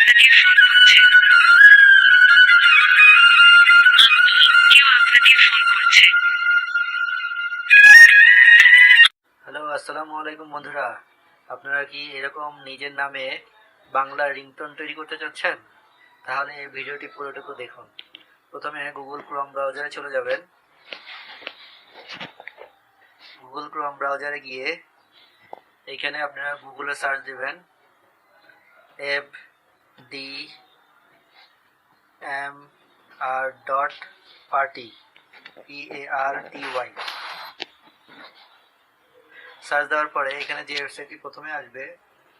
আপনাকে ফোন করছে। কেউ আপনাকে ফোন করছে। হ্যালো, আসসালামু আলাইকুম বন্ধুরা। আপনারা কি এরকম নিজের নামে বাংলা রিংটোন তৈরি করতে চাচ্ছেন? তাহলে এই ভিডিওটি পুরোটুকু দেখুন। প্রথমে গুগল ক্রোম ব্রাউজারে চলে যাবেন। গুগল ক্রোম ব্রাউজারে গিয়ে এইখানে আপনারা গুগলে সার্চ দেবেন FB.Party PARTY। সার্চ দেওয়ার পরে এখানে যে ওয়েবসাইটটি প্রথমে আসবে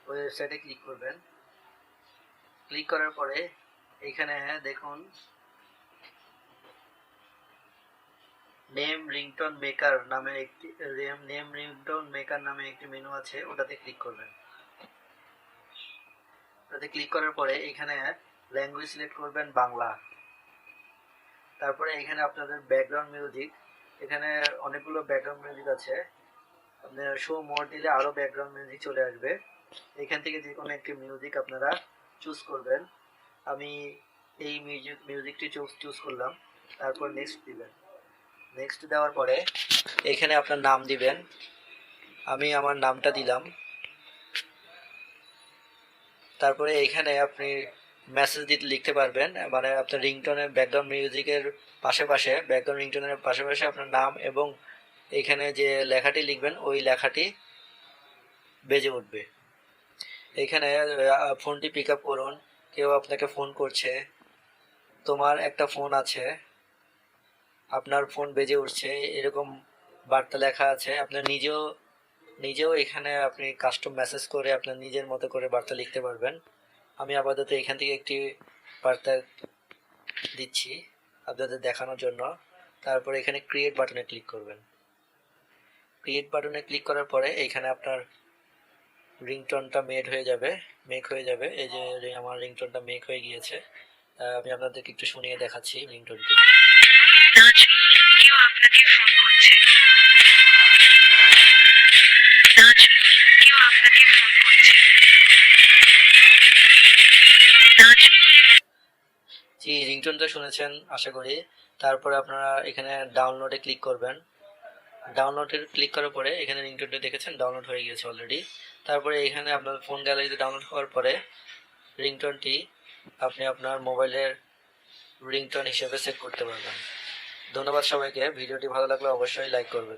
ওই ওয়েবসাইটে ক্লিক করবেন। ক্লিক করার পরে এখানে দেখুন নেম রিংটোন মেকার নামে একটি মেনু আছে, ওটাতে ক্লিক করবেন। ওটাতে ক্লিক করার পরে এখানে ল্যাঙ্গুয়েজ সিলেক্ট করবেন বাংলা। তারপরে এখানে আপনাদের ব্যাকগ্রাউন্ড মিউজিক, এখানে অনেকগুলো ব্যাকগ্রাউন্ড মিউজিক আছে। আপনারা শো মোর দিলে আরো ব্যাকগ্রাউন্ড মিউজিক চলে আসবে। এখান থেকে যে কোনো একটি মিউজিক আপনারা চুজ করবেন। আমি এই মিউজিকটি চুজ করলাম। তারপর নেক্সট দিবেন। নেক্সট দেওয়ার পরে এখানে আপনার নাম দিবেন। আমি আমার নামটা দিলাম। তারপরে এখানে আপনি মেসেজ দিতে লিখতে পারবেন, মানে আপনার রিংটোনের ব্যাকগ্রাউন্ড মিউজিকের পাশে ব্যাকগ্রাউন্ড রিংটোনের পাশে আপনার নাম এবং এখানে যে লেখাটি লিখবেন ওই লেখাটি বেজে উঠবে। এখানে ফোনটি পিক আপ করুন, কেউ আপনাকে ফোন করছে, তোমার একটা ফোন আছে, আপনার ফোন বেজে উঠছে, এরকম বার্তা লেখা আছে। আপনার নিজেও এখানে আপনি কাস্টম মেসেজ করে আপনার নিজের মতো করে বার্তা লিখতে পারবেন। আমি আপাতত এখান থেকে একটি বার্তা দিচ্ছি আপনাদের দেখানোর জন্য। তারপরে এখানে ক্রিয়েট বাটনে ক্লিক করবেন। ক্রিয়েট বাটনে ক্লিক করার পরে এখানে আপনার রিংটোনটা মেক হয়ে যাবে। এই যে আমার রিংটোনটা মেক হয়ে গিয়েছে। আমি আপনাদেরকে একটু শুনিয়ে দেখাচ্ছি রিংটোনটি। কেউ আপনাকে ফোন করছে। কেউ আপনাকে ফোন করছে। জি, রিংটোনটা শুনেছেন আশা করি। তারপরে আপনারা এখানে ডাউনলোডে ক্লিক করবেন। ডাউনলোডে ক্লিক করার পরে এখানে রিংটোনটা দেখেছেন ডাউনলোড হয়ে গিয়েছে অলরেডি। তারপরে এখানে আপনার ফোন গ্যালারিতে ডাউনলোড হওয়ার পরে রিংটোনটি আপনি আপনার মোবাইলের রিংটোন হিসেবে সেট করতে পারবেন। ধন্যবাদ সবাইকে। ভিডিওটি ভালো লাগলে অবশ্যই লাইক করবেন।